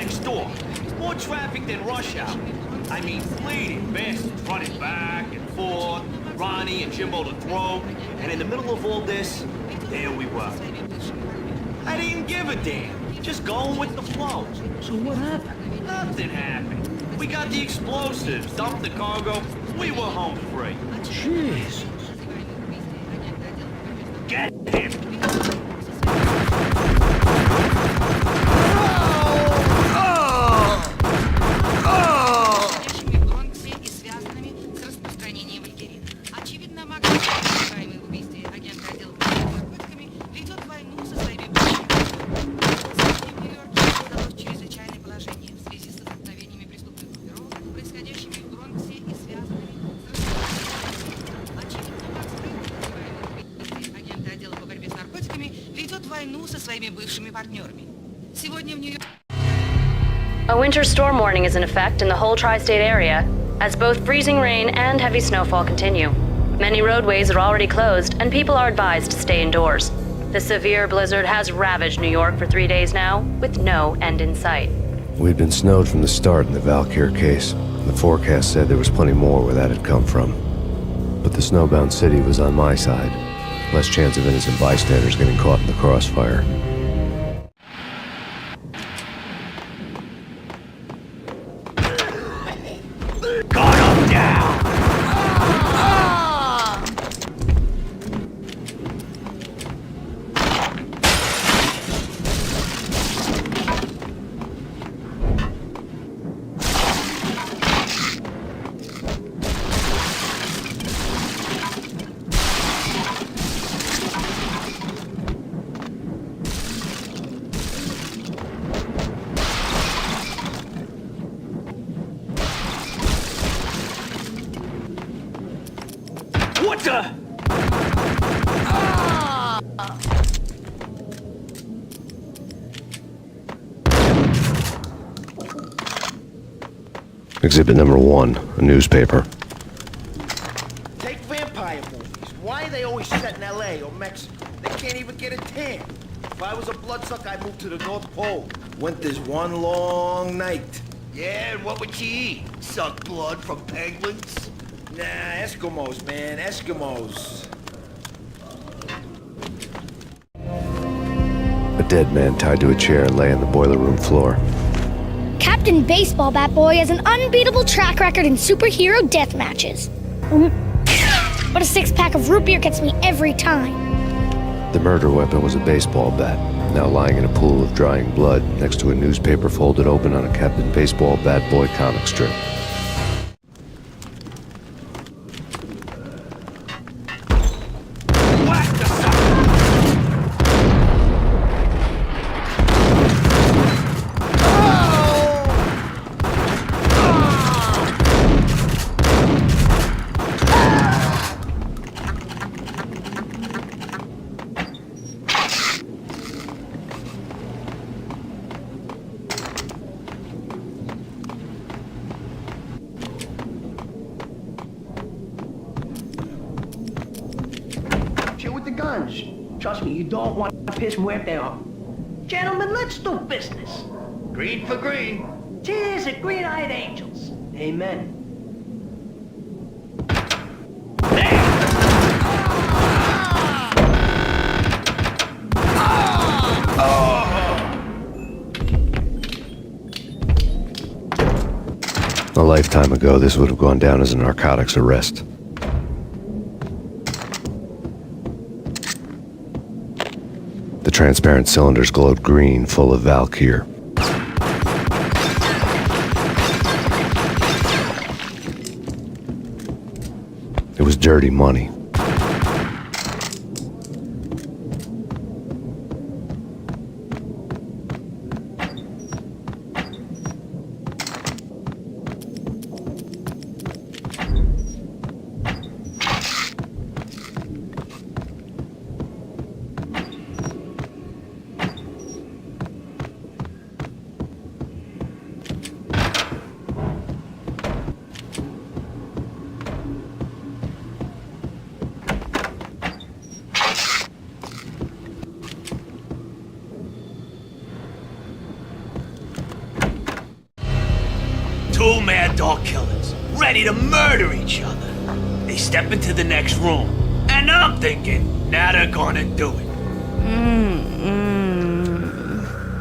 next door. More traffic than rush hour. I mean, bleeding bastards running back and forth, Ronnie and Jimbo to throw, and in the middle of all this, there we were. I didn't give a damn, just going with the flow. So what happened? Nothing happened. We got the explosives, dumped the cargo, we were home free. Jeez. Get him! A winter storm warning is in effect in the whole tri-state area, as both freezing rain and heavy snowfall continue. Many roadways are already closed, and people are advised to stay indoors. The severe blizzard has ravaged New York for 3 days now, with no end in sight. We'd been snowed from the start in the Valkyr case. The forecast said there was plenty more where that had come from. But the snowbound city was on my side. Less chance of innocent bystanders getting caught in the crossfire. Gun him down! What the? Exhibit number 1, a newspaper. Take vampire movies. Why are they always set in L.A. or Mexico? They can't even get a tan. If I was a bloodsucker, I'd move to the North Pole. Winter's one long night. Yeah, and what would you eat? Suck blood from penguins? Nah, Eskimos, man, Eskimos. A dead man tied to a chair lay on the boiler room floor. Captain Baseball Bat Boy has an unbeatable track record in superhero death matches. But a six-pack of root beer gets me every time. The murder weapon was a baseball bat, now lying in a pool of drying blood next to a newspaper folded open on a Captain Baseball Bat Boy comic strip. Trust me, you don't want to piss Muerte off. Gentlemen, let's do business. Green for green. Cheers at Green-Eyed Angels. Amen. A lifetime ago, this would have gone down as a narcotics arrest. The transparent cylinders glowed green, full of Valkyr. It was dirty money. dog killers, ready to murder each other. They step into the next room, and I'm thinking, now they're gonna do it.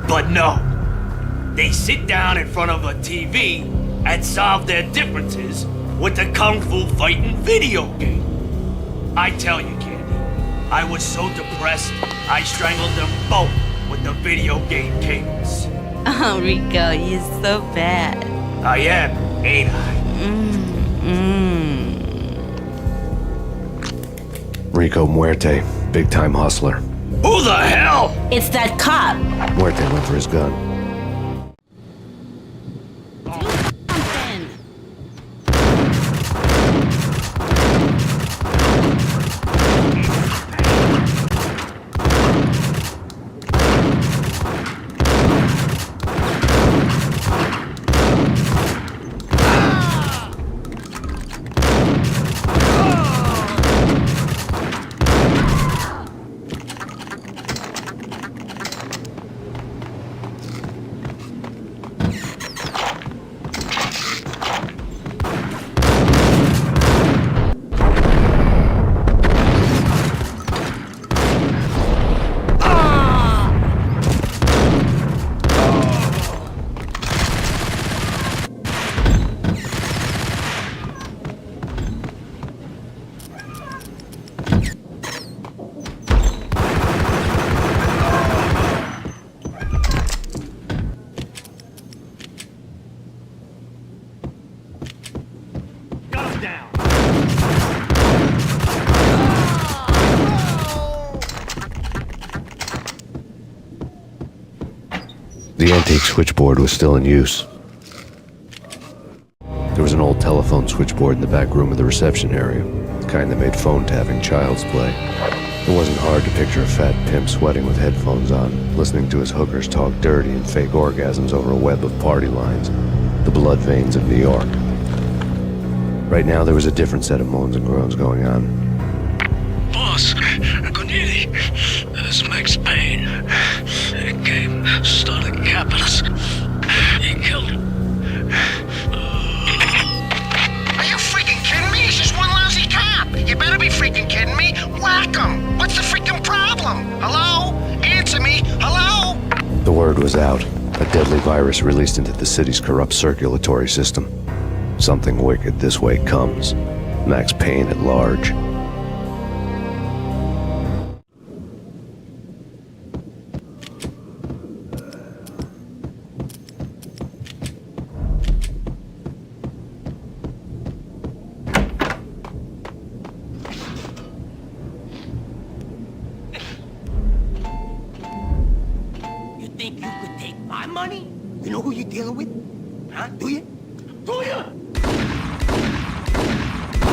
But no. They sit down in front of a TV and solve their differences with the Kung Fu fighting video game. I tell you, Candy, I was so depressed, I strangled them both with the video game cables. Oh, Rico, you're so bad. I am, ain't I? Rico Muerte, big-time hustler. Who the hell? It's that cop. Muerte went for his gun. Something. The antique switchboard was still in use. There was an old telephone switchboard in the back room of the reception area, the kind that made phone tapping child's play. It wasn't hard to picture a fat pimp sweating with headphones on, listening to his hookers talk dirty and fake orgasms over a web of party lines, the blood veins of New York. Right now there was a different set of moans and groans going on. Boss, Cornelia, this Max Payne. He came, started capping us. He killed him. Are you freaking kidding me? He's just one lousy cop. You better be freaking kidding me. Whack him. What's the freaking problem? Hello? Answer me. Hello? The word was out, a deadly virus released into the city's corrupt circulatory system. Something wicked this way comes. Max Payne at large. You think you could take my money? You know who you're dealing with? Huh? Do you? Do you?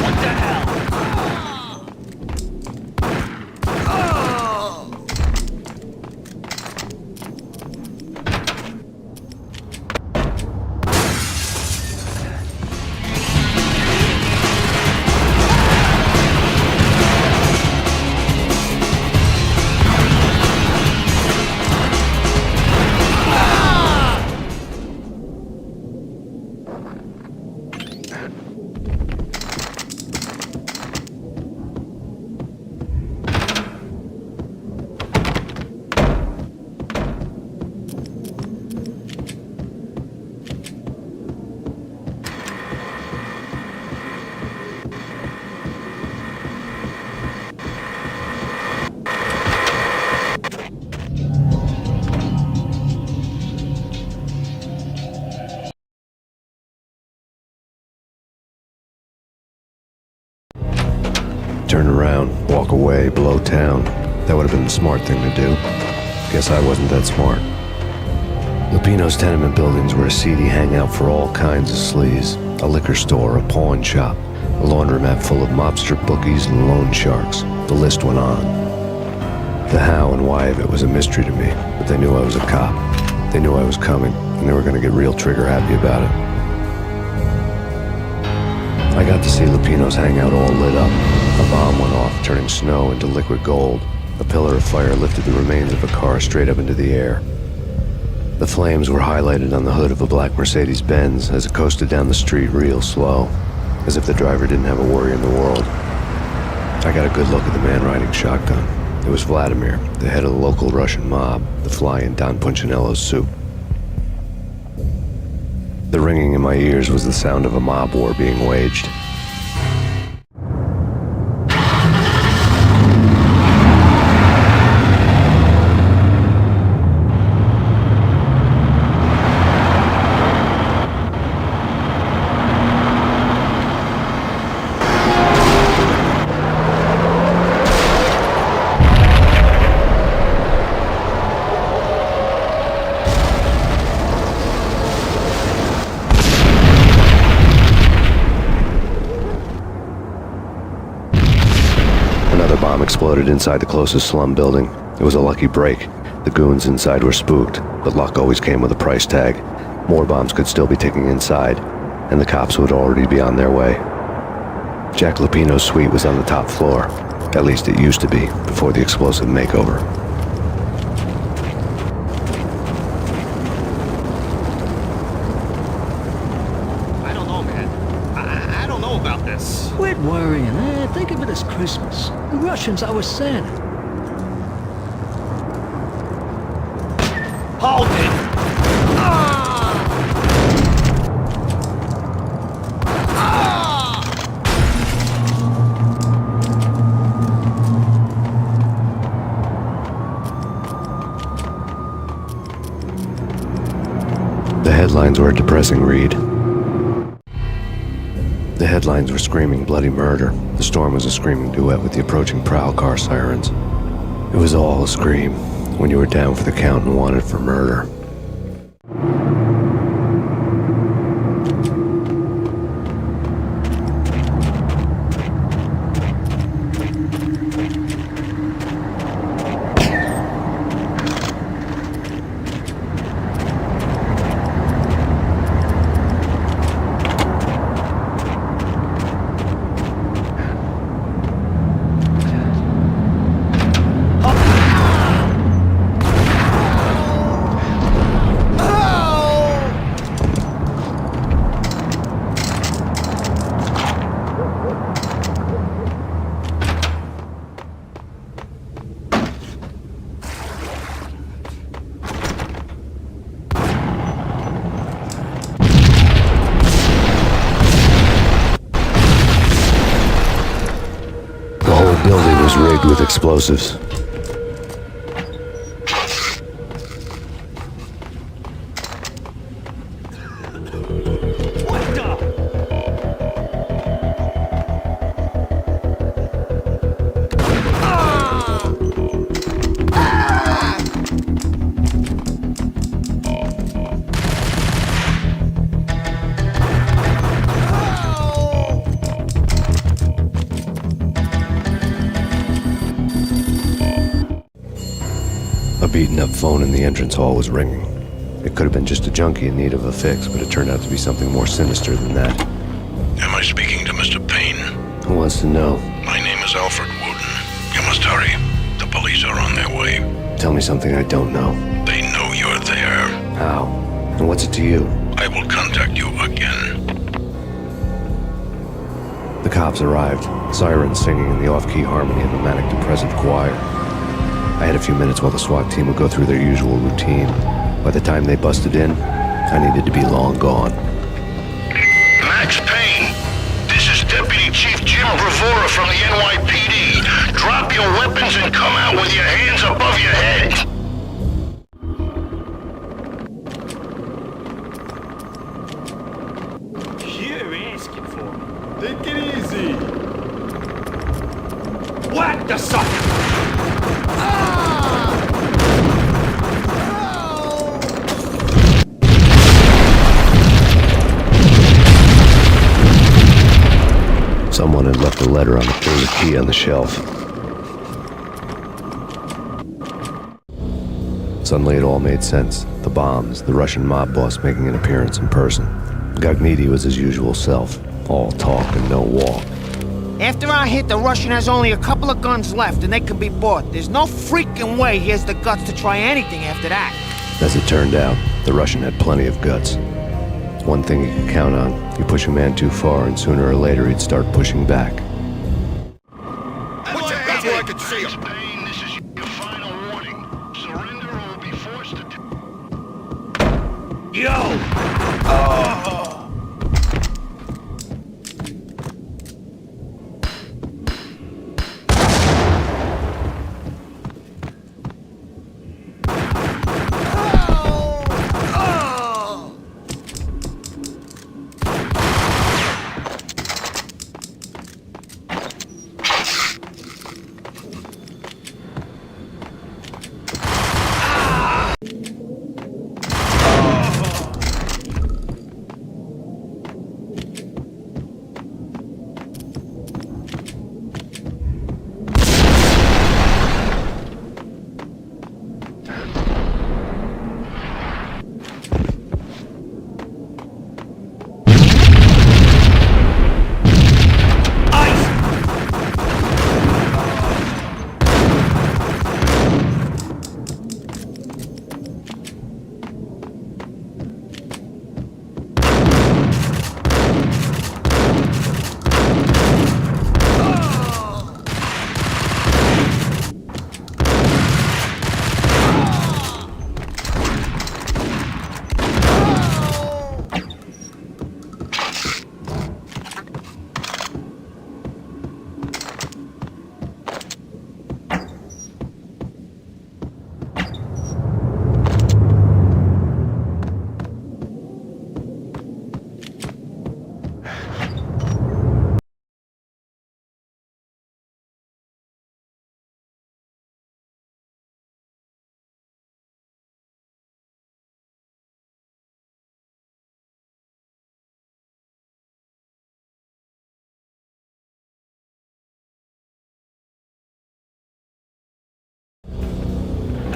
What the hell? Turn around, walk away, blow town. That would have been the smart thing to do. Guess I wasn't that smart. Lupino's tenement buildings were a seedy hangout for all kinds of sleaze. A liquor store, a pawn shop, a laundromat full of mobster bookies and loan sharks. The list went on. The how and why of it was a mystery to me, but they knew I was a cop. They knew I was coming, and they were going to get real trigger happy about it. I got to see Lupino's hangout all lit up. A bomb went off, turning snow into liquid gold. A pillar of fire lifted the remains of a car straight up into the air. The flames were highlighted on the hood of a black Mercedes-Benz as it coasted down the street real slow, as if the driver didn't have a worry in the world. I got a good look at the man riding shotgun. It was Vladimir, the head of the local Russian mob, the fly in Don Punchinello's soup. The ringing in my ears was the sound of a mob war being waged. Exploded inside the closest slum building. It was a lucky break. The goons inside were spooked, but luck always came with a price tag. More bombs could still be ticking inside, and the cops would already be on their way. Jack Lupino's suite was on the top floor. At least it used to be, before the explosive makeover. I don't know, man. I don't know about this. Quit worrying, Think of it as Christmas. The Russians are with Santa. Hold it! The headlines were a depressing read. The headlines were screaming bloody murder. The storm was a screaming duet with the approaching prowl car sirens. It was all a scream when you were down for the count and wanted for murder. The building was rigged with explosives. What the? A beaten-up phone in the entrance hall was ringing. It could have been just a junkie in need of a fix, but it turned out to be something more sinister than that. Am I speaking to Mr. Payne? Who wants to know? My name is Alfred Wooten. You must hurry. The police are on their way. Tell me something I don't know. They know you're there. How? And what's it to you? I will contact you again. The cops arrived, sirens singing in the off-key harmony of a manic-depressive choir. I had a few minutes while the SWAT team would go through their usual routine. By the time they busted in, I needed to be long gone. Max Payne, this is Deputy Chief Jim Bravura from the NYPD. Drop your weapons and come out with your hands above your head. You're asking for it. Take it easy. Whack the sucker! Someone had left a letter on the key on the shelf. Suddenly it all made sense. The bombs, the Russian mob boss making an appearance in person. Gagniti was his usual self, all talk and no walk. After our hit, the Russian has only a couple of guns left, and they can be bought. There's no freaking way he has the guts to try anything after that. As it turned out, the Russian had plenty of guts. One thing you could count on, you push a man too far and sooner or later he'd start pushing back. Put your hands where I can see them. Payne, this is your final warning. Surrender or we'll be forced to... Yo!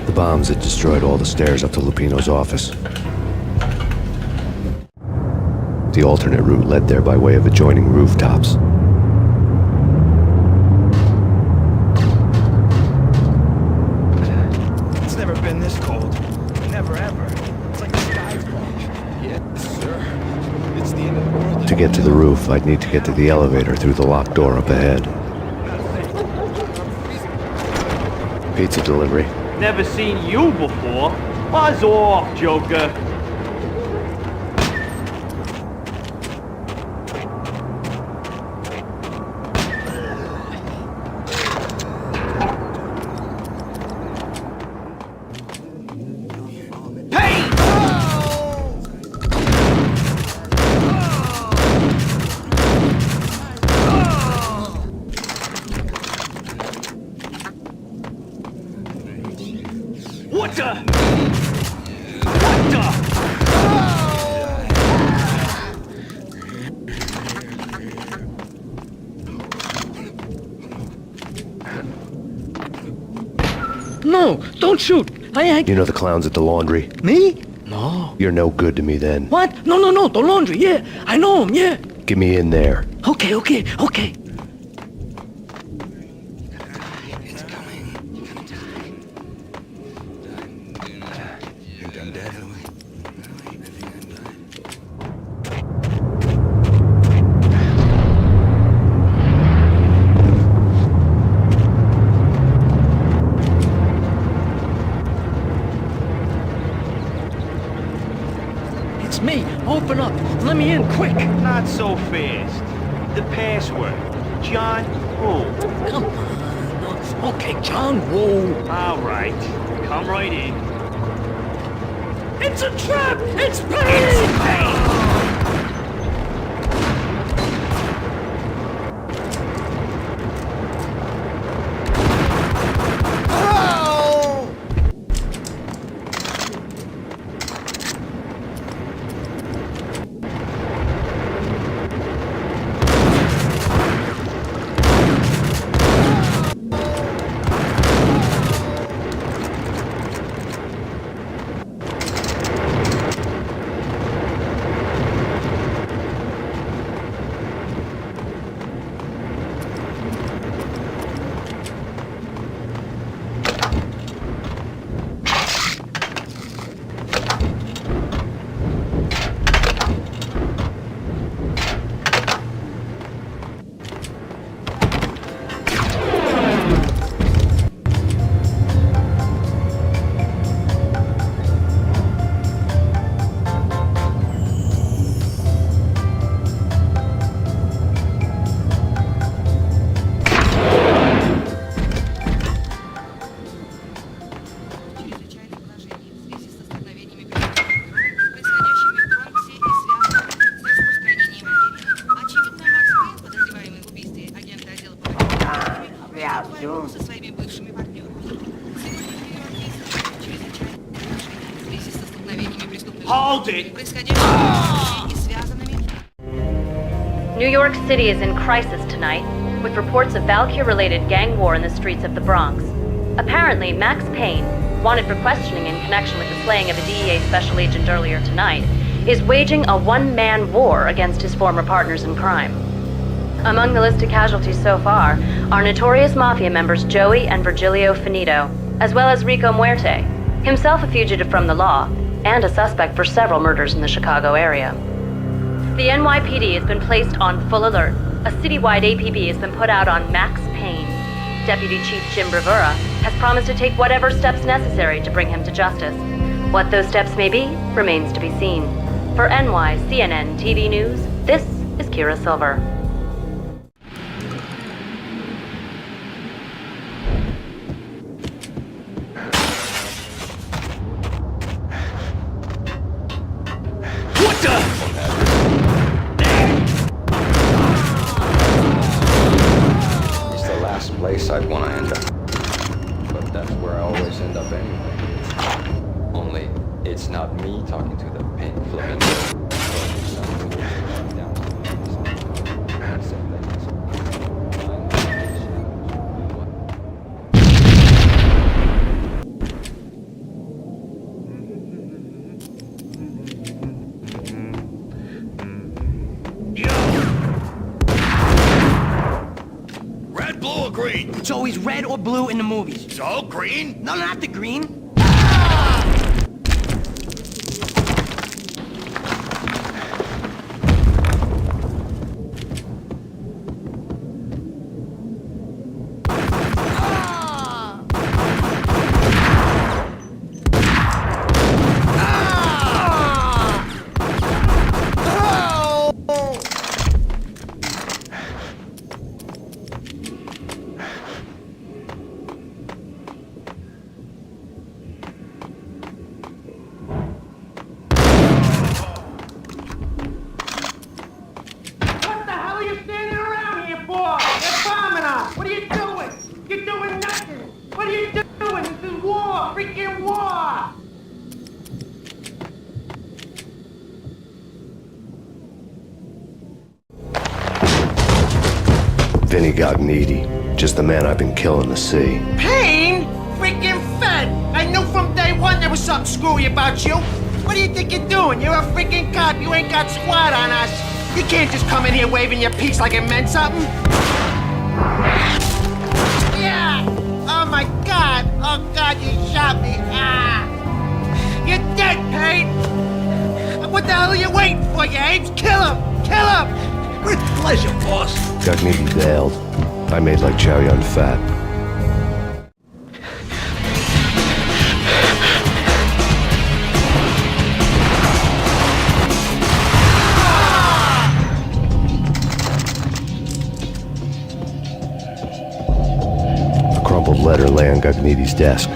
The bombs had destroyed all the stairs up to Lupino's office. The alternate route led there by way of adjoining rooftops. It's never been this cold. Never ever. It's like the sky's falling. Yes, sir. It's the end of the world. To get to the roof, I'd need to get to the elevator through the locked door up ahead. Pizza delivery. Never seen you before. Buzz off, Joker. Payne! What the? What the? No, don't shoot. I... You know the clowns at the laundry? Me? No. You're no good to me then. What? No, the laundry, yeah. I know him, yeah. Get me in there. Okay. It's me. Open up. Let me in, quick. Not so fast. The password. John who? Come on. Okay, John, whoa. All right. Come right in. It's a trap! It's Payne! Sure. Hold it! New York City is in crisis tonight, with reports of Valkyr-related gang war in the streets of the Bronx. Apparently, Max Payne, wanted for questioning in connection with the slaying of a DEA special agent earlier tonight, is waging a one-man war against his former partners in crime. Among the listed casualties so far are notorious mafia members Joey and Virgilio Finito, as well as Rico Muerte, himself a fugitive from the law, and a suspect for several murders in the Chicago area. The NYPD has been placed on full alert. A citywide APB has been put out on Max Payne. Deputy Chief Jim Bravura has promised to take whatever steps necessary to bring him to justice. What those steps may be remains to be seen. For NYCNN TV News, this is Kira Silver. What the? It's the last place I'd want to end up. But that's where I always end up anyway. Only, it's not me talking to the pink flamingo. Red, blue, or green? It's always red or blue in the movies. So, green? No, not the green. What the hell are you standing around here for? They're bombing us. What are you doing? You're doing nothing. What are you doing? This is war. Freaking war. Vinny Gognitti, just the man I've been killing to see. Payne? Freaking Fed. I knew from day one there was something screwy about you. What do you think you're doing? You're a freaking cop. You ain't got squat on us. You can't just come in here waving your piece like it meant something. Yeah. Oh my God. Oh God, you shot me. Ah. You're dead, Payne. What the hell are you waiting for, you apes? Kill him. Kill him. With pleasure, boss. Gognitti bailed. I made like Chow Yun Fat. A crumpled letter lay on Gognitti's desk.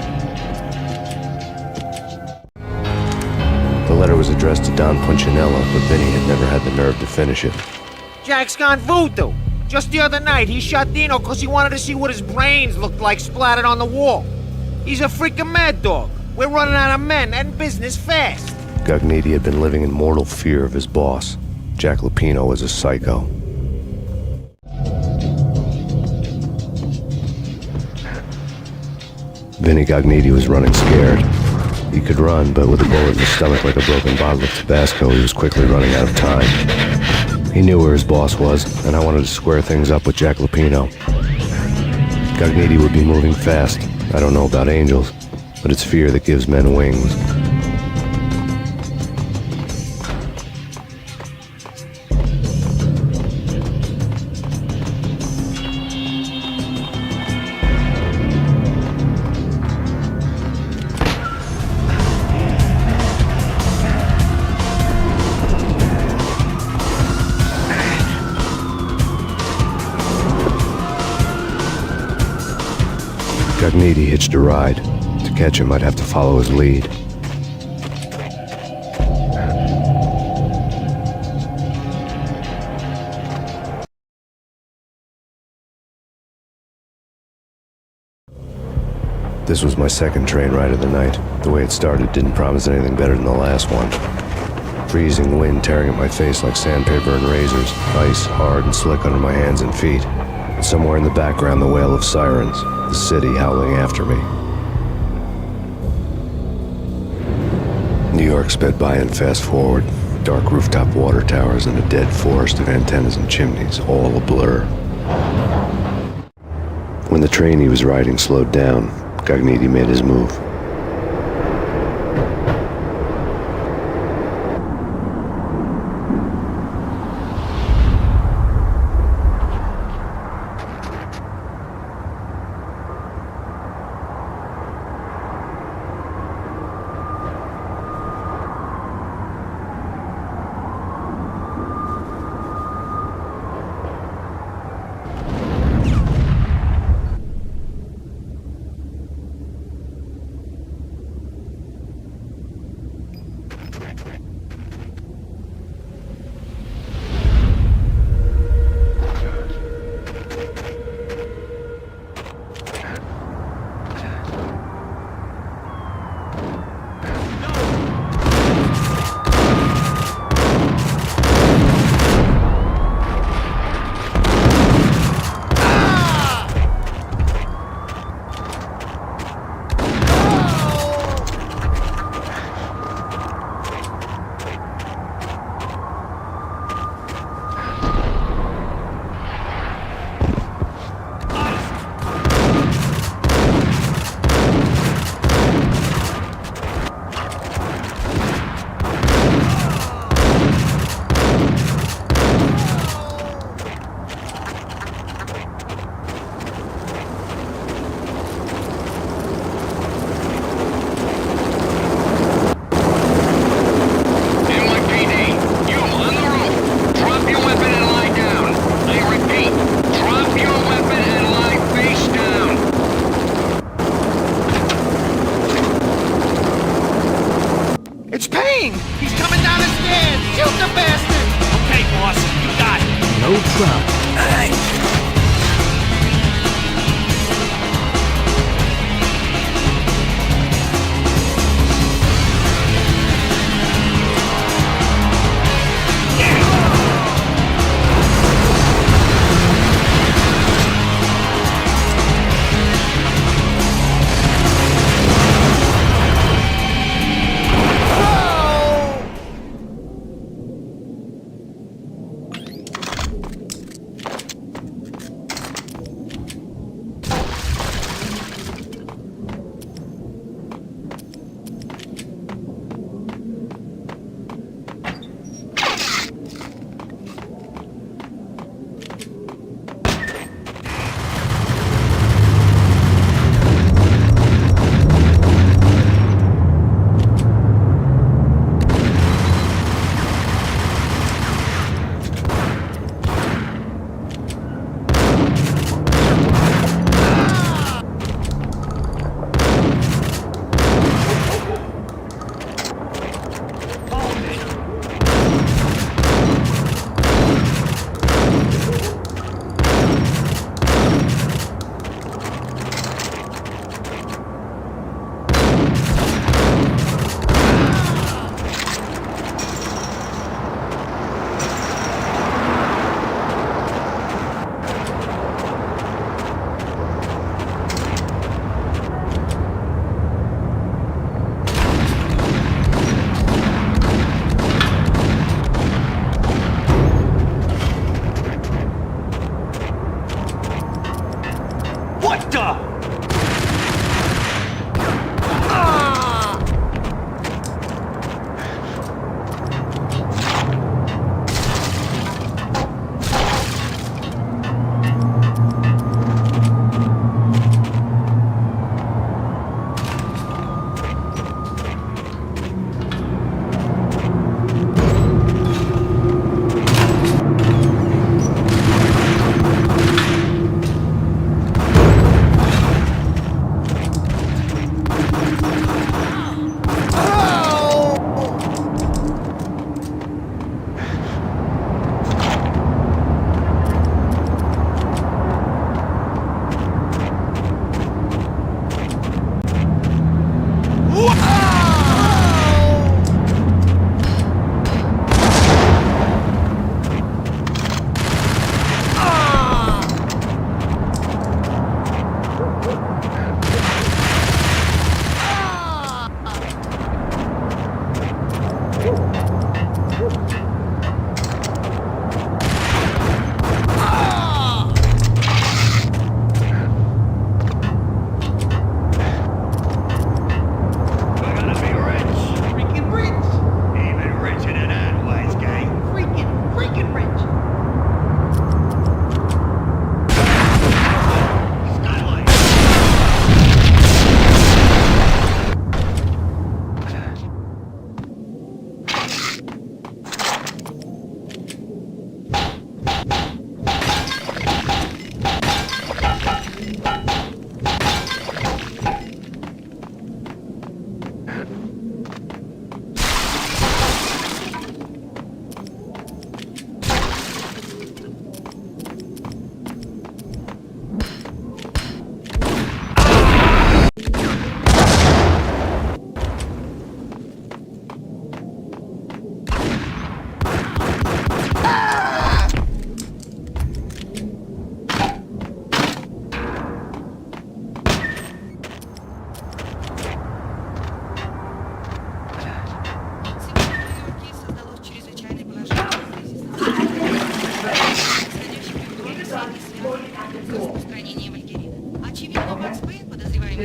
The letter was addressed to Don Punchinello, but Vinny had never had the nerve to finish it. Jack's gone voodoo. Just the other night, he shot Dino because he wanted to see what his brains looked like splattered on the wall. He's a freaking mad dog. We're running out of men and business fast. Gognitti had been living in mortal fear of his boss. Jack Lupino was a psycho. Vinny Gognitti was running scared. He could run, but with a bullet in his stomach like a broken bottle of Tabasco, he was quickly running out of time. He knew where his boss was, and I wanted to square things up with Jack Lupino. Gognitti would be moving fast. I don't know about angels, but it's fear that gives men wings. Gognitti hitched a ride. To catch him, I'd have to follow his lead. This was my second train ride of the night. The way it started didn't promise anything better than the last one. Freezing wind tearing at my face like sandpaper and razors, ice hard and slick under my hands and feet. And somewhere in the background, the wail of sirens, the city howling after me. New York sped by in fast forward. Dark rooftop water towers and a dead forest of antennas and chimneys, all a blur. When the train he was riding slowed down, Gognitti made his move. It's Payne! He's coming down the stairs! Shoot the bastard! Okay, boss, you got it. No problem. All right.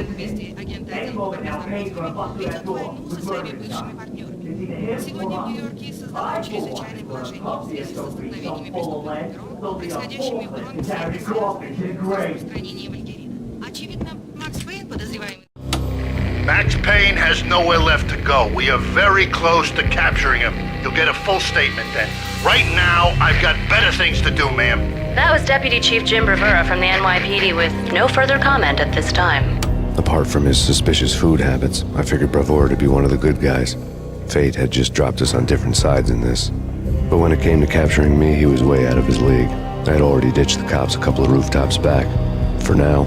вместе агента отдела по местному Пейну со своими бывшими партнерами. Сегодня в Нью-Йорке создано чрезвычайное положение в связи с столкновениями преступных групп, происходящими в доме распространения вальгерина. Очевидно, Макс Пейн, подозреваемый... Max Payne has nowhere left to go. We are very close to capturing him. You'll get a full statement then. Right now, I've got better things to do, ma'am. That was Deputy Chief Jim Rivera from the NYPD with no further comment at this time. Apart from his suspicious food habits, I figured Bravura to be one of the good guys. Fate had just dropped us on different sides in this. But when it came to capturing me, he was way out of his league. I had already ditched the cops a couple of rooftops back. For now,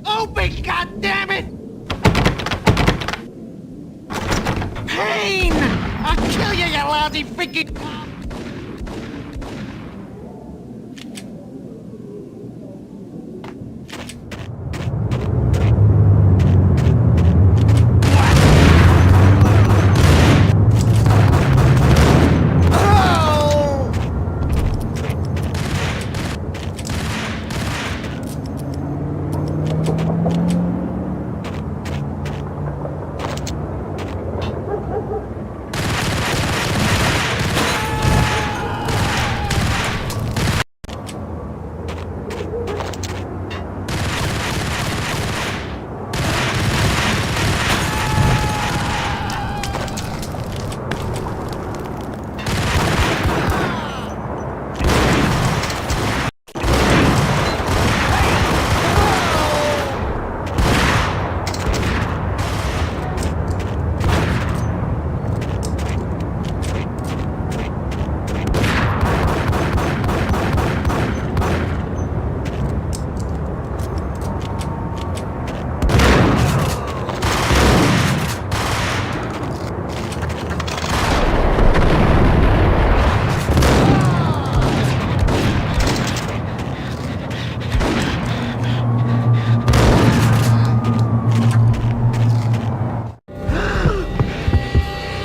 Open, goddammit! Payne! I'll kill you, you lousy freaking cop!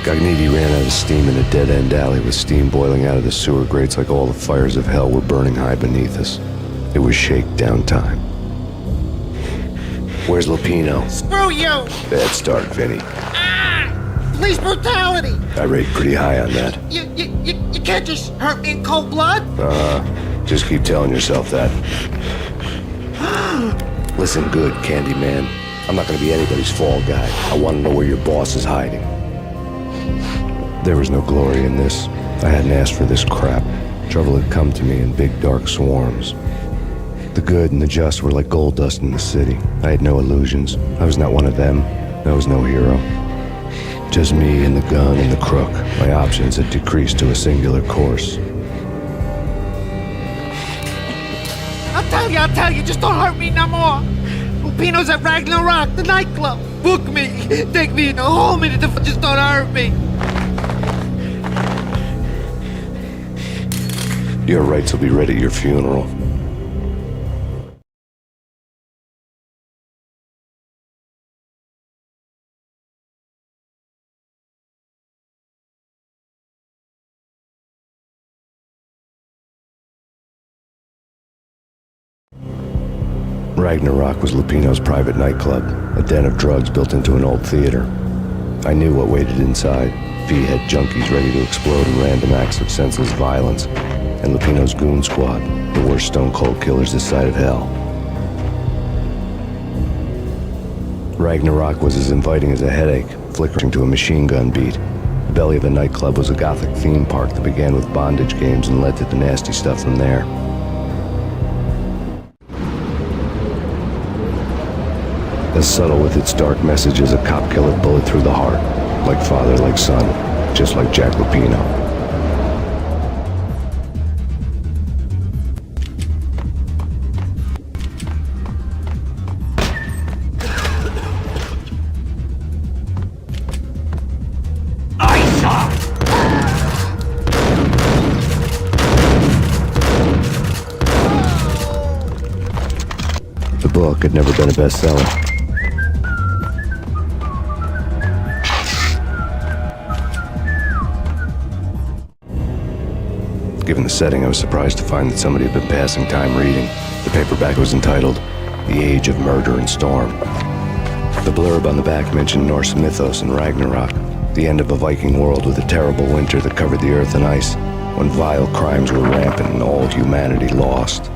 Gagniti ran out of steam in a dead-end alley with steam boiling out of the sewer grates like all the fires of hell were burning high beneath us. It was shakedown time. Where's Lupino? Screw you! Bad start, Vinny. Police brutality! I rate pretty high on that. You can't just hurt me in cold blood? Just keep telling yourself that. Listen good, Candyman. I'm not gonna be anybody's fall guy. I want to know where your boss is hiding. There was no glory in this. I hadn't asked for this crap. Trouble had come to me in big dark swarms. The good and the just were like gold dust in the city. I had no illusions. I was not one of them. I was no hero. Just me and the gun and the crook. My options had decreased to a singular course. I'll tell you, just don't hurt me no more. Lupino's at Ragnarok, the nightclub. Book me, take me in the home and just don't hurt me. Your rights will be read at your funeral. Ragnarok was Lupino's private nightclub, a den of drugs built into an old theater. I knew what waited inside. V-head junkies ready to explode in random acts of senseless violence, and Lupino's goon squad, the worst stone-cold killers this side of hell. Ragnarok was as inviting as a headache, flickering to a machine gun beat. The belly of the nightclub was a gothic theme park that began with bondage games and led to the nasty stuff from there. As subtle with its dark message as a cop killer bullet through the heart. Like father, like son, just like Jack Lupino. The book had never been a bestseller. Given the setting, I was surprised to find that somebody had been passing time reading. The paperback was entitled, The Age of Murder and Storm. The blurb on the back mentioned Norse mythos and Ragnarok, the end of a Viking world with a terrible winter that covered the earth in ice, when vile crimes were rampant and all humanity lost.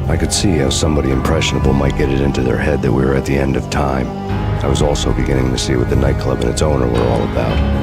I could see how somebody impressionable might get it into their head that we were at the end of time. I was also beginning to see what the nightclub and its owner were all about.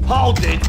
Hold it!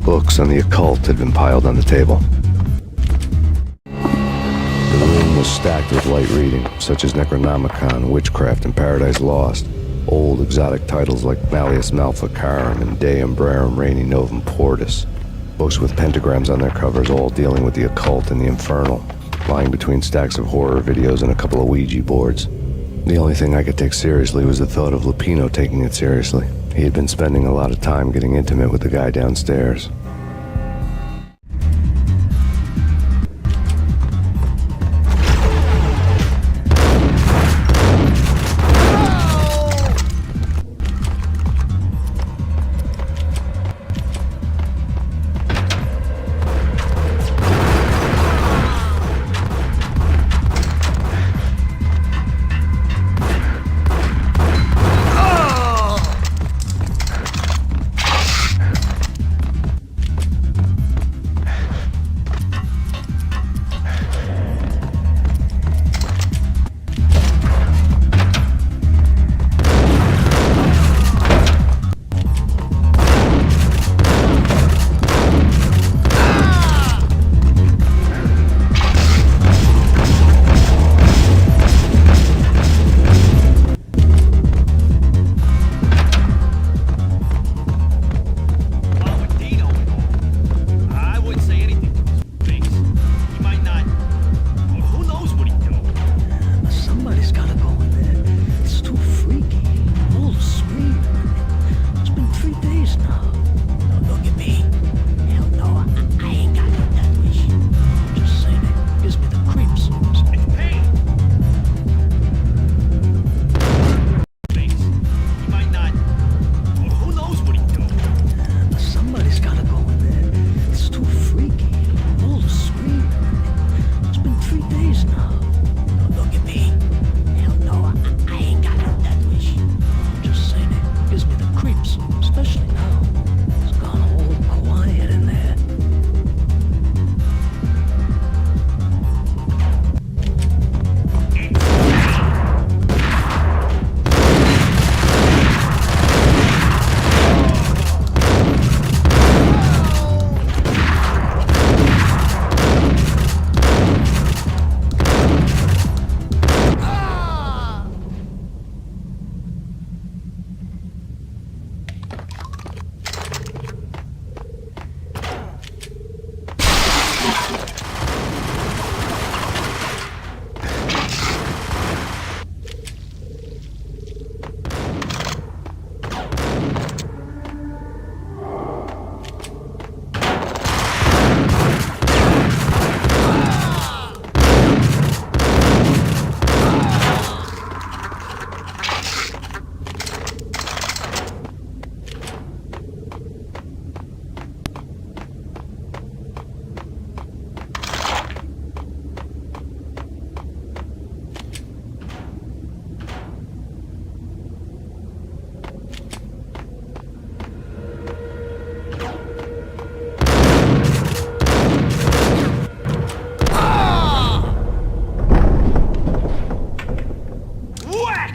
Books on the occult had been piled on the table. The room was stacked with light reading, such as Necronomicon, Witchcraft, and Paradise Lost. Old exotic titles like Malleus Maleficarum and De Umbrarum Reini Novum Portus. Books with pentagrams on their covers, all dealing with the occult and the infernal, lying between stacks of horror videos and a couple of Ouija boards. The only thing I could take seriously was the thought of Lupino taking it seriously. He had been spending a lot of time getting intimate with the guy downstairs.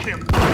him!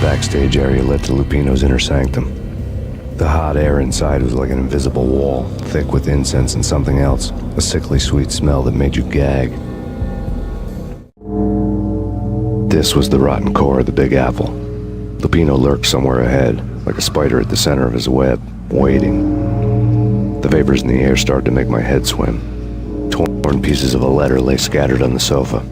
backstage area led to Lupino's inner sanctum. The hot air inside was like an invisible wall, thick with incense and something else, a sickly sweet smell that made you gag. This was the rotten core of the Big Apple. Lupino lurked somewhere ahead, like a spider at the center of his web, waiting. The vapors in the air started to make my head swim. Torn pieces of a letter lay scattered on the sofa.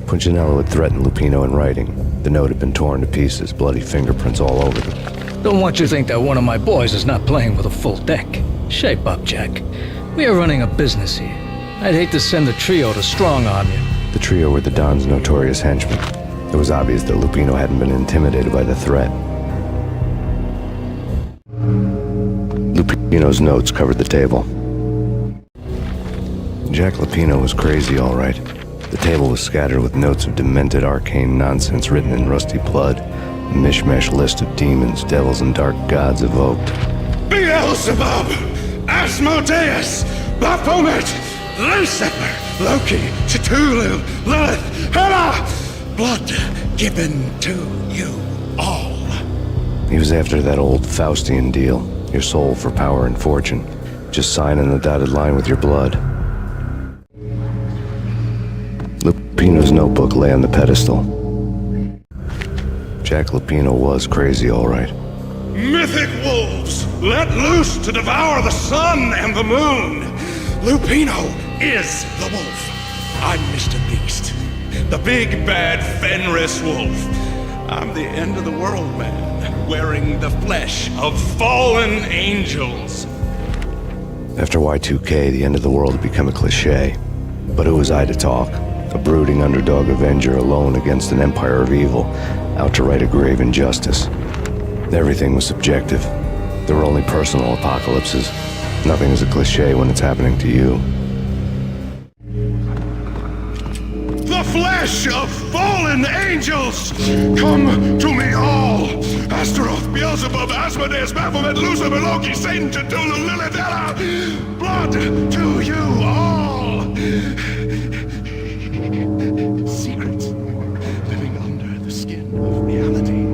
Punchinello had threatened Lupino in writing. The note had been torn to pieces, bloody fingerprints all over them. Don't want you to think that one of my boys is not playing with a full deck. Shape up, Jack. We are running a business here. I'd hate to send the trio to strong-arm you. The trio were the Don's notorious henchmen. It was obvious that Lupino hadn't been intimidated by the threat. Lupino's notes covered the table. Jack Lupino was crazy, all right. The table was scattered with notes of demented arcane nonsense written in rusty blood, a mishmash list of demons, devils, and dark gods evoked. Beelzebub, Asmodeus, Baphomet, Lucifer, Loki, Cthulhu, Lilith, Hela! Blood given to you all. He was after that old Faustian deal, your soul for power and fortune. Just sign in the dotted line with your blood. Lupino's notebook lay on the pedestal. Jack Lupino was crazy, all right. Mythic wolves, let loose to devour the sun and the moon. Lupino is the wolf. I'm Mr. Beast, the big bad Fenris wolf. I'm the end of the world man, wearing the flesh of fallen angels. After Y2K, the end of the world had become a cliché. But who was I to talk? A brooding underdog avenger alone against an empire of evil, out to right a grave injustice. Everything was subjective. There were only personal apocalypses. Nothing is a cliché when it's happening to you. The flesh of fallen angels! Come to me all! Astaroth, Beelzebub, Asmodeus, Baphomet, Lucifer, Loki, Satan, Cthulhu, Lilith, Hela! Blood to you all! Secrets living under the skin of reality.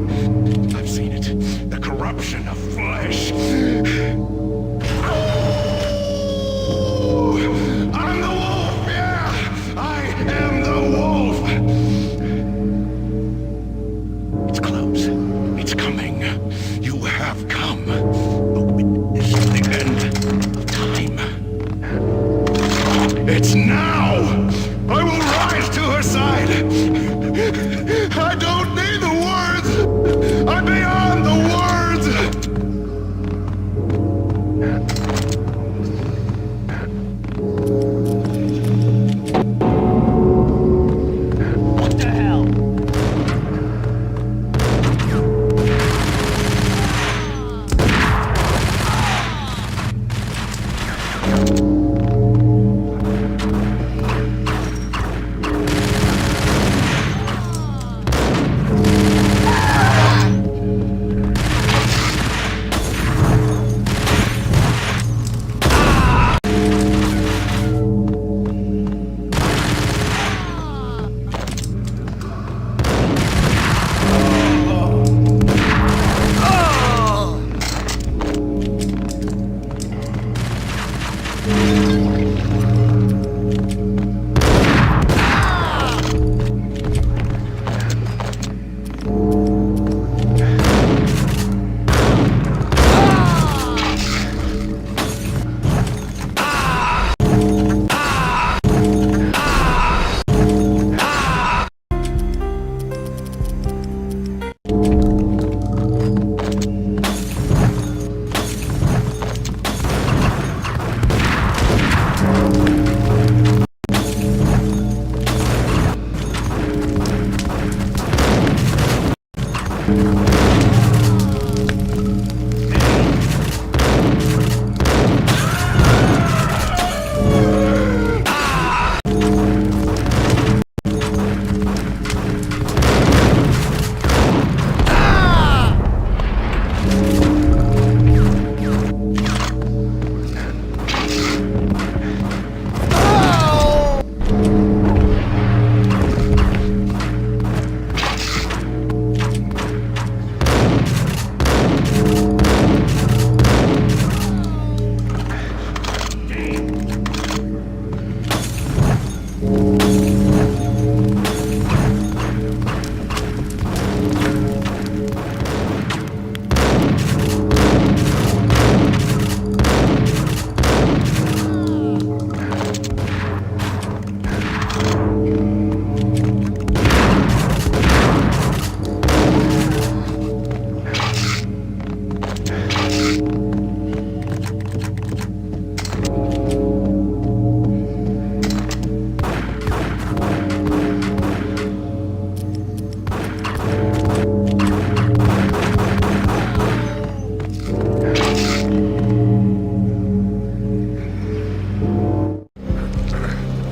I've seen it. The corruption of flesh. I'm the wolf, yeah! I am the wolf! It's close. It's coming. You have come. The witness of the end of time. It's now! I will rise to her side! I don't need the words! I'm beyond the words! What the hell?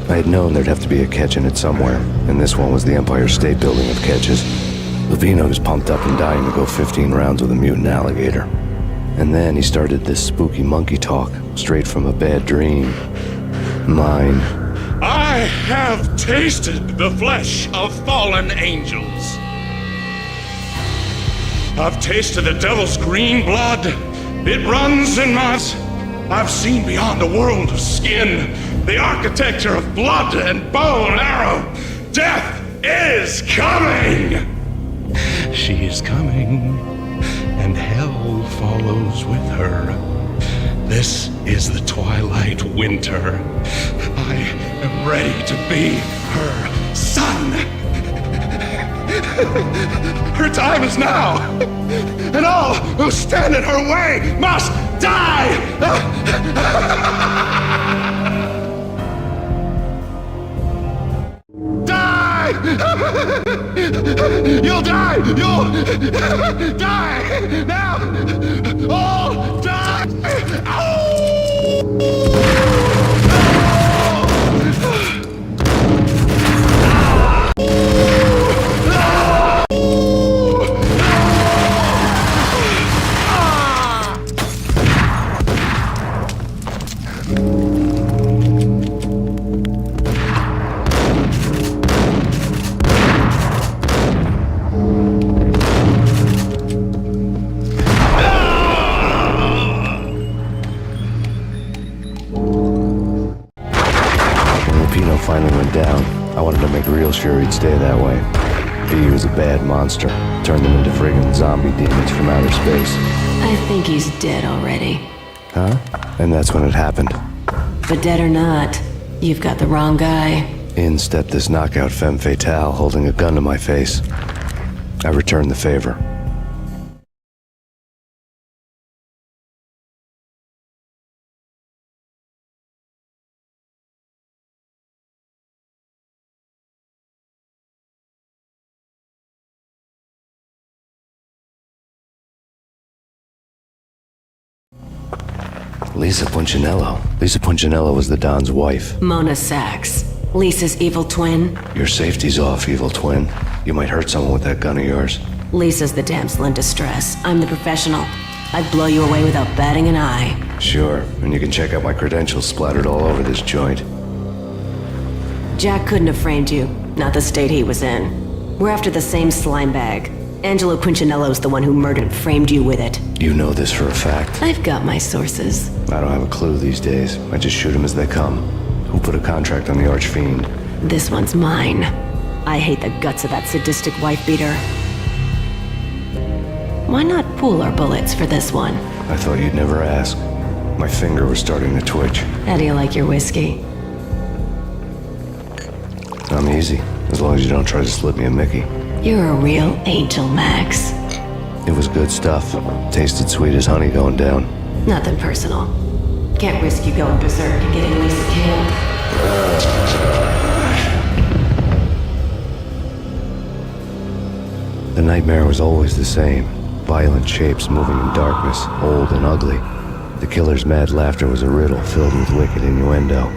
I had known there'd have to be a catch in it somewhere, and this one was the Empire State Building of catches. Lupino was pumped up and dying to go 15 rounds with a mutant alligator. And then he started this spooky monkey talk, straight from a bad dream. Mine. I have tasted the flesh of fallen angels. I've tasted the devil's green blood. It runs in my... I've seen beyond the world of skin, the architecture of blood and bow and arrow. Death is coming! She is coming, and hell follows with her. This is the twilight winter. I am ready to be her son. Her time is now, and all who stand in her way must die! Die! You'll die! You'll die! Now! All die! Finally went down. I wanted to make real sure he'd stay that way. V was a bad monster. Turned them into friggin' zombie demons from outer space. I think he's dead already. Huh? And that's when it happened. But dead or not, you've got the wrong guy. In stepped this knockout femme fatale holding a gun to my face. I returned the favor. Lisa Punchinello. Lisa Punchinello was the Don's wife. Mona Sachs. Lisa's evil twin. Your safety's off, evil twin. You might hurt someone with that gun of yours. Lisa's the damsel in distress. I'm the professional. I'd blow you away without batting an eye. Sure, and you can check out my credentials splattered all over this joint. Jack couldn't have framed you. Not the state he was in. We're after the same slime bag. Angelo Punchinello's the one who murdered and framed you with it. You know this for a fact. I've got my sources. I don't have a clue these days. I just shoot them as they come. Who put a contract on the Archfiend? This one's mine. I hate the guts of that sadistic wife-beater. Why not pool our bullets for this one? I thought you'd never ask. My finger was starting to twitch. How do you like your whiskey? I'm easy, as long as you don't try to slip me a Mickey. You're a real angel, Max. It was good stuff. Tasted sweet as honey going down. Nothing personal. Can't risk you going berserk and getting Lisa killed. The nightmare was always the same. Violent shapes moving in darkness, old and ugly. The killer's mad laughter was a riddle filled with wicked innuendo.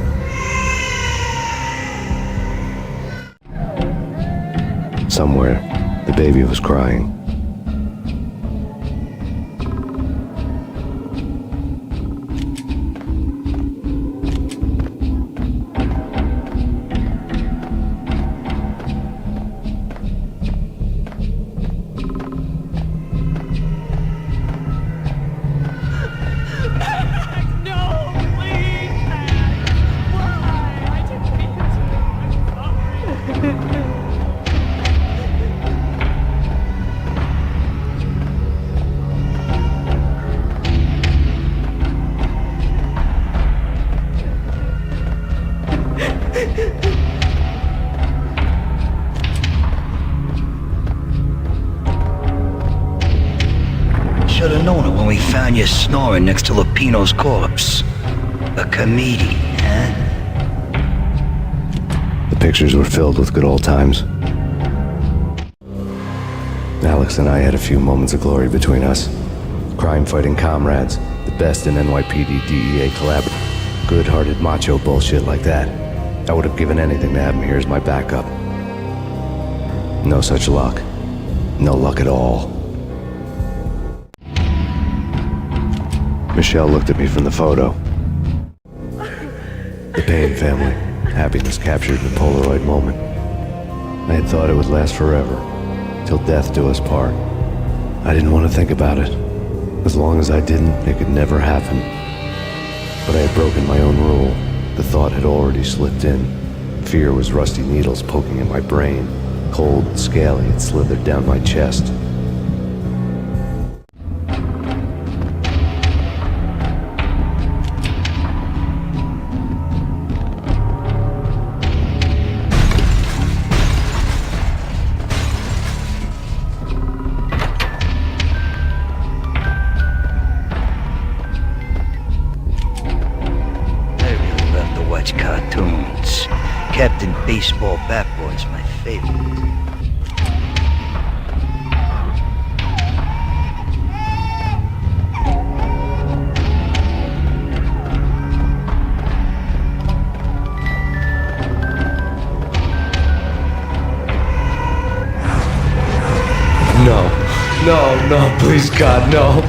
Somewhere, the baby was crying. Should have known it when we found you snoring next to Lupino's corpse. A comedian, huh? The pictures were filled with good old times. Alex and I had a few moments of glory between us. Crime-fighting comrades, the best in NYPD DEA collaborative. Good-hearted macho bullshit like that. I would have given anything to have him here as my backup. No such luck. No luck at all. Michelle looked at me from the photo. The Payne family. Happiness captured in a Polaroid moment. I had thought it would last forever, till death do us part. I didn't want to think about it. As long as I didn't, it could never happen. But I had broken my own rule. The thought had already slipped in. Fear was rusty needles poking in my brain. Cold and scaly, it slithered down my chest. Cartoons. Captain Baseball Bat Boy's my favorite. No, please God, no.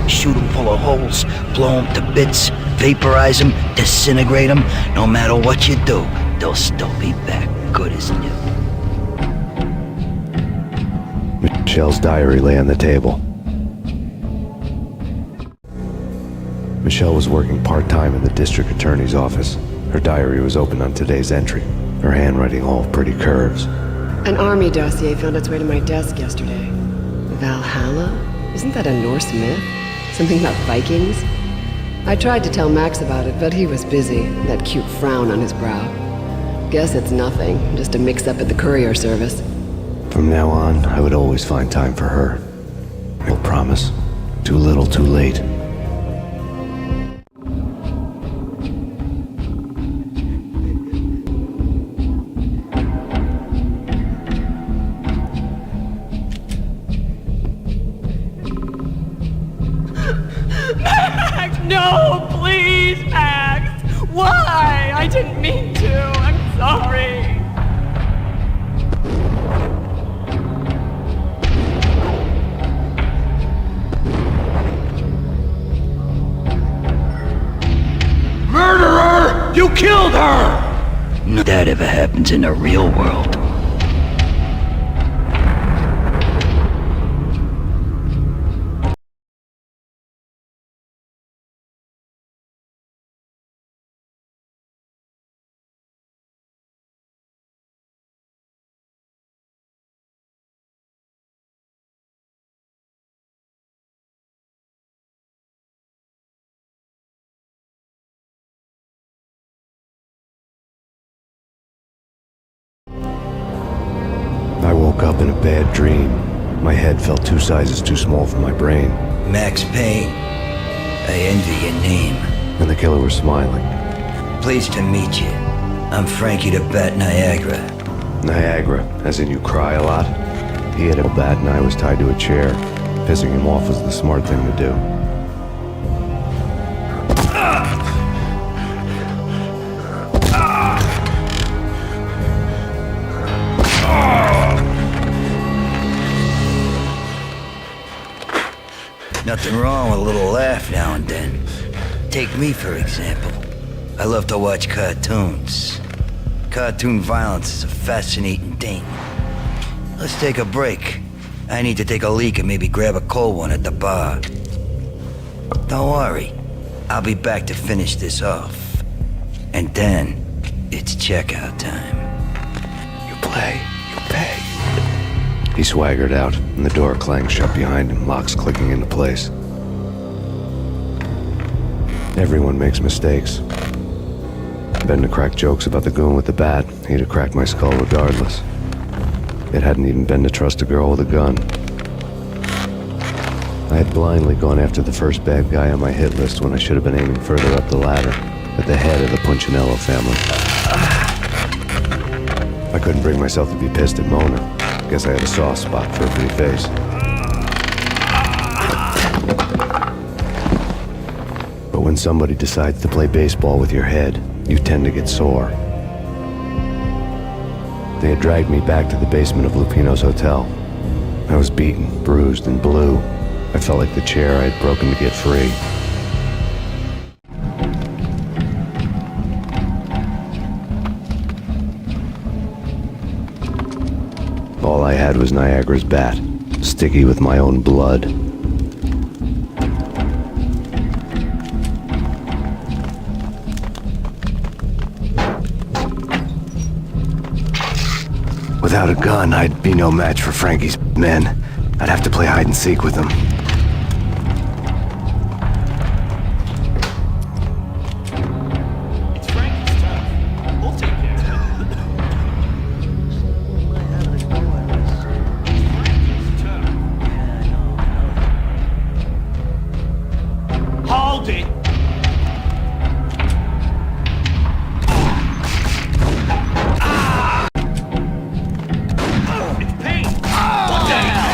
Shoot them full of holes, blow them to bits, vaporize them, disintegrate them. No matter what you do, they'll still be back good as new. Michelle's diary lay on the table. Michelle was working part-time in the district attorney's office. Her diary was open on today's entry, her handwriting all pretty curves. An army dossier found its way to my desk yesterday. Valhalla? Isn't that a Norse myth? Something about Vikings? I tried to tell Max about it, but he was busy, that cute frown on his brow. Guess it's nothing, just a mix-up at the courier service. From now on, I would always find time for her. I will promise. Too little, too late. Max, no, please, Max! Why? I didn't mean to. I'm sorry. Murderer! You killed her! No, that ever happens in the real world. I woke up in a bad dream. My head felt 2 sizes too small for my brain. Max Payne. I envy your name. And the killer was smiling. Pleased to meet you. I'm Frankie the Bat Niagara. Niagara, as in you cry a lot? He had a bat and I was tied to a chair. Pissing him off was the smart thing to do. Nothing wrong with a little laugh now and then. Take me, for example. I love to watch cartoons. Cartoon violence is a fascinating thing. Let's take a break. I need to take a leak and maybe grab a cold one at the bar. Don't worry. I'll be back to finish this off. And then, it's checkout time. You play, you pay. He swaggered out, and the door clanged shut behind him, locks clicking into place. Everyone makes mistakes. Betting to crack jokes about the goon with the bat, he'd have cracked my skull regardless. It hadn't even been to trust a girl with a gun. I had blindly gone after the first bad guy on my hit list when I should have been aiming further up the ladder, at the head of the Punchinello family. I couldn't bring myself to be pissed at Mona. Guess I had a soft spot for a pretty face. But when somebody decides to play baseball with your head, you tend to get sore. They had dragged me back to the basement of Lupino's hotel. I was beaten, bruised, and blue. I felt like the chair I had broken to get free. All I had was Niagara's bat, sticky with my own blood. Without a gun, I'd be no match for Frankie's men. I'd have to play hide and seek with them. It's Frankie's turn. We'll take care of it. Frankie's turn. Hold it! It's Payne! What the hell?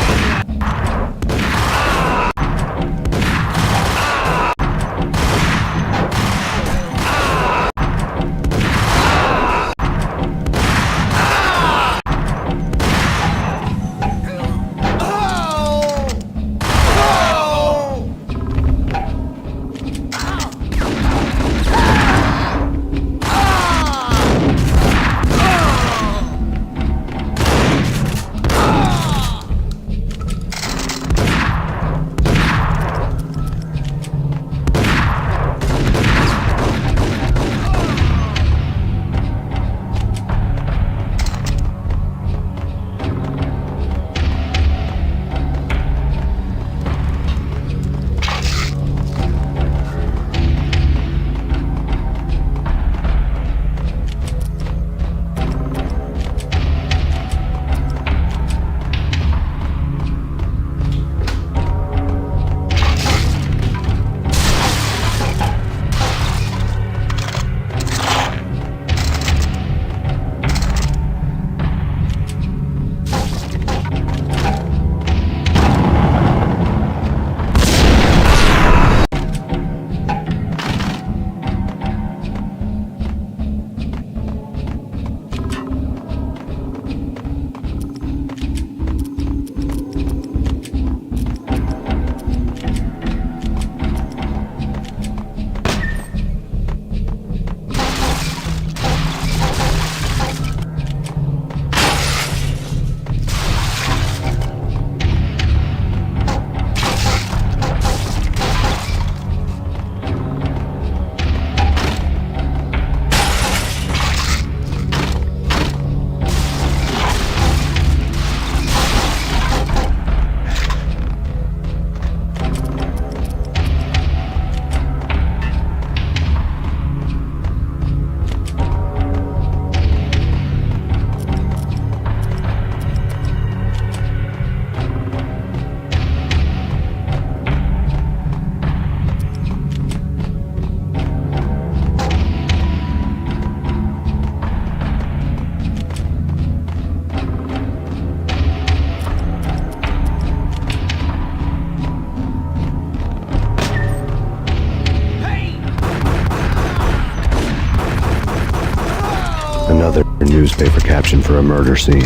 Another newspaper caption for a murder scene.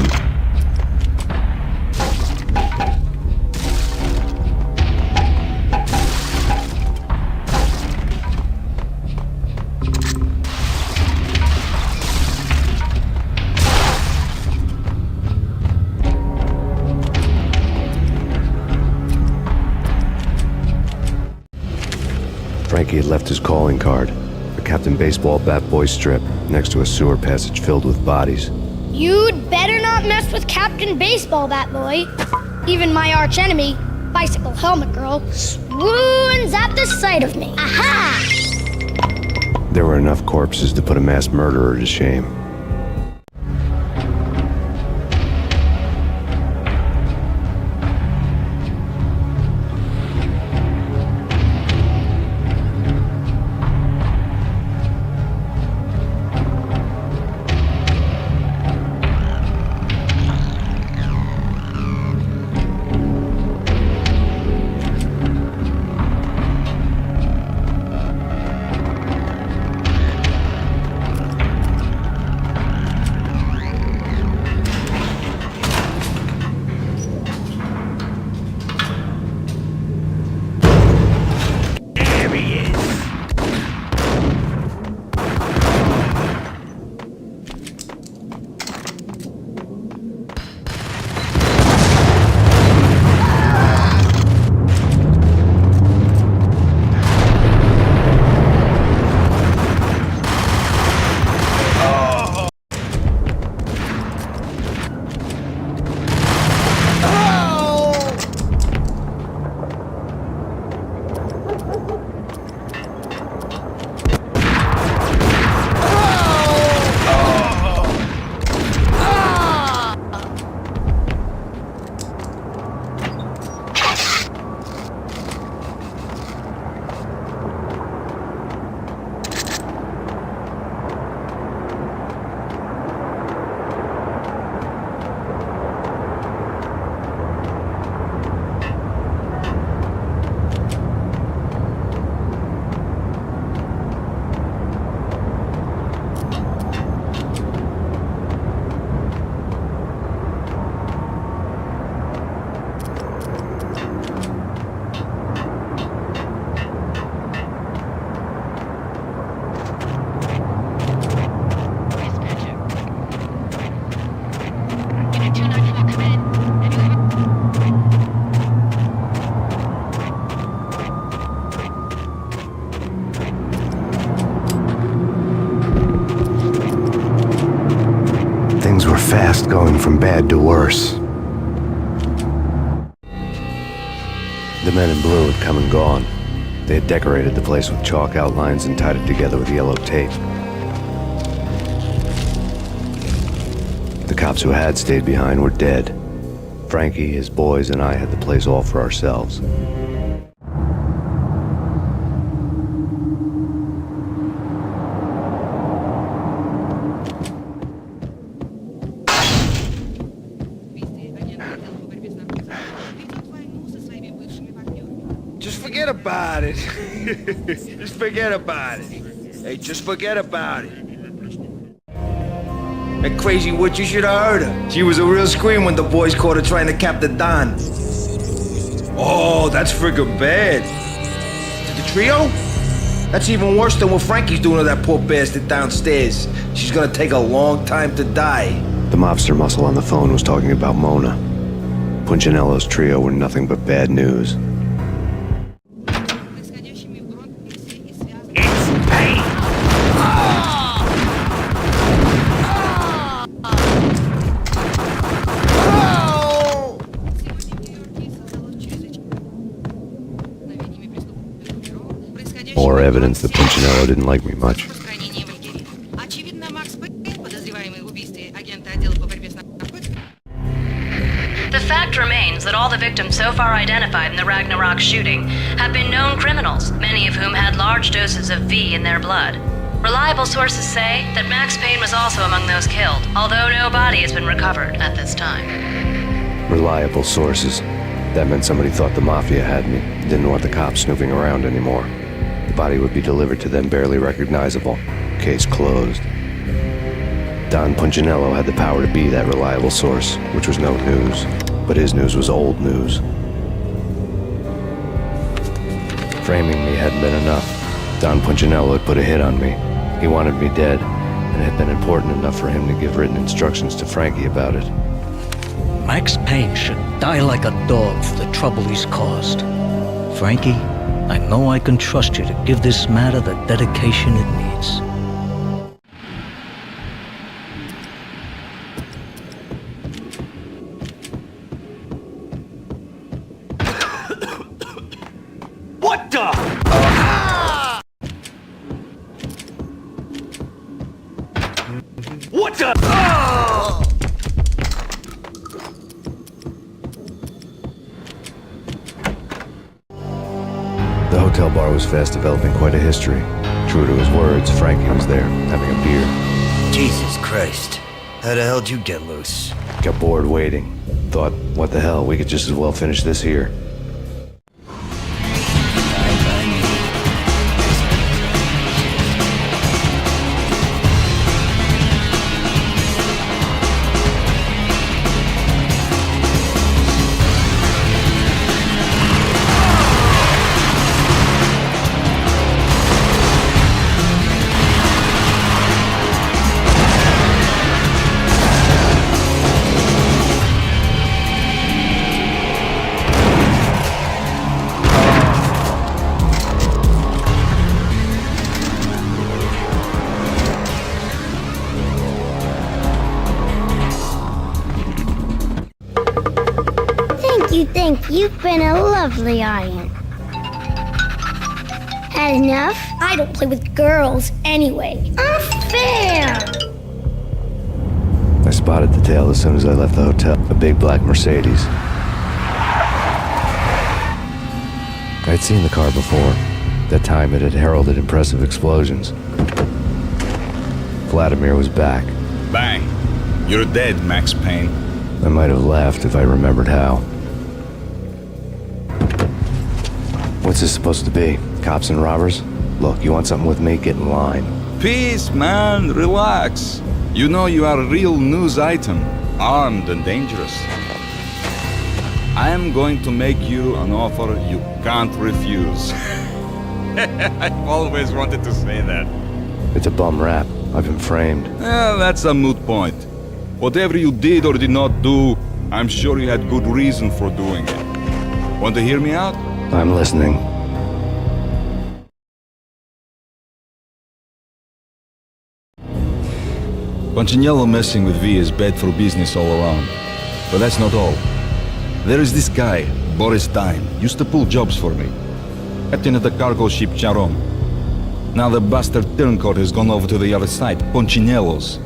Frankie had left his calling card, a Captain Baseball Bat Boy strip, next to a sewer passage filled with bodies. You'd better not mess with Captain Baseball Bat Boy. Even my archenemy, Bicycle Helmet Girl, swoons at the sight of me. Aha! There were enough corpses to put a mass murderer to shame. course. The men in blue had come and gone. They had decorated the place with chalk outlines and tied it together with yellow tape. The cops who had stayed behind were dead. Frankie, his boys, and I had the place all for ourselves. Just forget about it. Just forget about it. Hey, just forget about it. That crazy witch, you should have heard her. She was a real scream when the boys caught her trying to cap the Don. Oh, that's friggin' bad. The trio? That's even worse than what Frankie's doing to that poor bastard downstairs. She's gonna take a long time to die. The mobster muscle on the phone was talking about Mona. Punchinello's trio were nothing but bad news. More evidence that Punchinello didn't like me much. The fact remains that all the victims so far identified in the Ragnarok shooting have been known criminals, many of whom had large doses of V in their blood. Reliable sources say that Max Payne was also among those killed, although no body has been recovered at this time. Reliable sources. That meant somebody thought the Mafia had me, didn't want the cops snooping around anymore. The body would be delivered to them barely recognizable. Case closed. Don Punchinello had the power to be that reliable source, which was no news. But his news was old news. Framing me hadn't been enough. Don Punchinello had put a hit on me. He wanted me dead, and it had been important enough for him to give written instructions to Frankie about it. Max Payne should die like a dog for the trouble he's caused. Frankie, I know I can trust you to give this matter the dedication it needs. What the? What the? The hotel bar was fast developing quite a history. True to his words, Frankie was there, having a beer. Jesus Christ. How the hell did you get loose? Got bored waiting. Thought, what the hell, we could just as well finish this here. Thank you. You've been a lovely audience. Had enough? I don't play with girls anyway. Unfair! I spotted the tail as soon as I left the hotel. A big black Mercedes. I'd seen the car before. That time it had heralded impressive explosions. Vladimir was back. Bang. You're dead, Max Payne. I might have laughed if I remembered how. What's this supposed to be? Cops and robbers? Look, you want something with me? Get in line. Peace, man. Relax. You know you are a real news item. Armed and dangerous. I am going to make you an offer you can't refuse. I've always wanted to say that. It's a bum rap. I've been framed. That's a moot point. Whatever you did or did not do, I'm sure you had good reason for doing it. Want to hear me out? I'm listening. Punchinello messing with V is bad for business all around. But that's not all. There is this guy, Boris Time, used to pull jobs for me. Captain of the cargo ship Charon. Now the bastard turncoat has gone over to the other side, Punchinello's.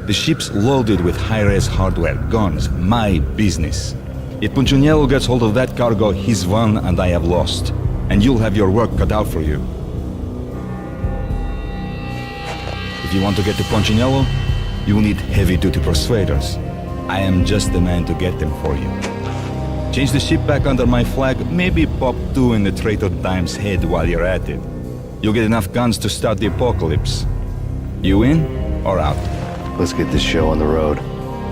The ship's loaded with high-res hardware, guns, my business. If Punchinello gets hold of that cargo, he's won and I have lost. And you'll have your work cut out for you. If you want to get to Punchinello, you'll need heavy-duty persuaders. I am just the man to get them for you. Change the ship back under my flag, maybe pop 2 in the Traitor Time's head while you're at it. You'll get enough guns to start the apocalypse. You in or out? Let's get this show on the road.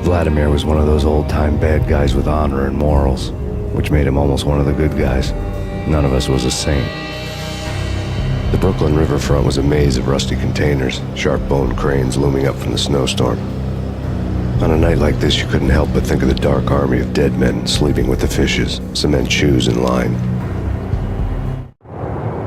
Vladimir was one of those old-time bad guys with honor and morals, which made him almost one of the good guys. None of us was a saint. The Brooklyn riverfront was a maze of rusty containers, sharp-boned cranes looming up from the snowstorm. On a night like this, you couldn't help but think of the dark army of dead men sleeping with the fishes, cement shoes in line.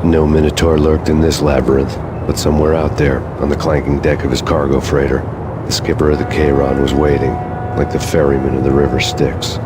No Minotaur lurked in this labyrinth, but somewhere out there, on the clanking deck of his cargo freighter, the skipper of the Chiron was waiting, like the ferryman of the River Styx.